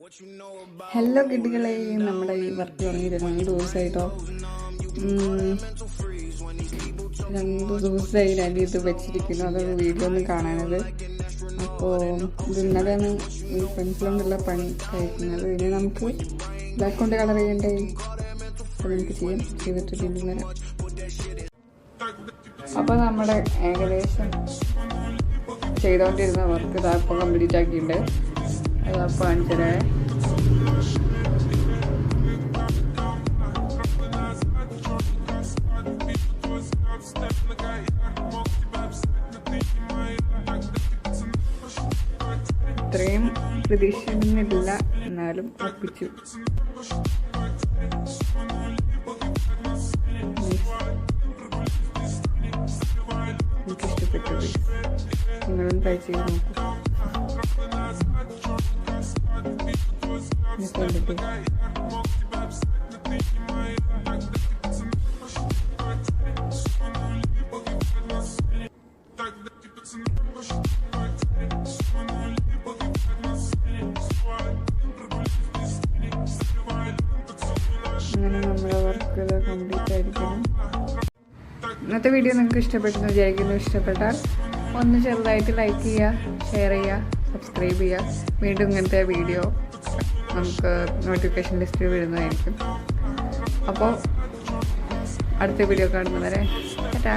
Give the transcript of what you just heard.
Hello കുട്ടികളെ, നമ്മുടെ ഈ വർക്ക് തുടങ്ങിയിട്ട് 2 ദിവസമായിട്ടോ. 2 ദിവസമായി ഞാൻ ഇത് വെച്ചിരിക്കുന്നു. അതൊരു വീഡിയോ ഒന്നും കാണാനത്. അപ്പോൾ ഇത് ഇന്നലെയാണ് ഈ പെൻസിലുകൊണ്ടുള്ള പണി കഴിക്കുന്നത്. ഇനി നമുക്ക് ബ്ലാക്ക് കൊണ്ട് കളർ ചെയ്യണ്ടേ? അപ്പോൾ നമുക്ക് ചെയ്തിട്ട് വീണ്ടും വരാം. അപ്പോൾ നമ്മുടെ ഏകദേശം ചെയ്തുകൊണ്ടിരുന്ന വർക്ക് ഇതാപ്പോൾ കംപ്ലീറ്റ് ആക്കിയിട്ടുണ്ട്. അതപ്പോൾ കാണിച്ചതേ. ഇത്രയും പ്രതീക്ഷിക്കുന്നില്ല, എന്നാലും ഒപ്പിച്ചു. എനിക്കിഷ്ടപ്പെട്ടു. നിങ്ങളും ട്രൈ ചെയ്ത് നോക്കൂ. അങ്ങനെ നമ്മുടെ വർക്ക് കംപ്ലീറ്റ് ആയിരിക്കണം. ഇന്നത്തെ വീഡിയോ നിങ്ങൾക്ക് ഇഷ്ടപ്പെട്ടെന്ന് വിചാരിക്കുന്നു. ഇഷ്ടപ്പെട്ടാൽ ഒന്ന് ചെറുതായിട്ട് ലൈക്ക് ചെയ്യുക, ഷെയർ ചെയ്യുക, സബ്സ്ക്രൈബ് ചെയ്യുക. വീണ്ടും ഇങ്ങനത്തെ വീഡിയോ നമുക്ക് നോട്ടിഫിക്കേഷൻ ലിസ്റ്റിൽ വരുന്നതായിരിക്കും. അപ്പോൾ അടുത്ത വീഡിയോ കാണുന്നവരെ ടാറ്റാ.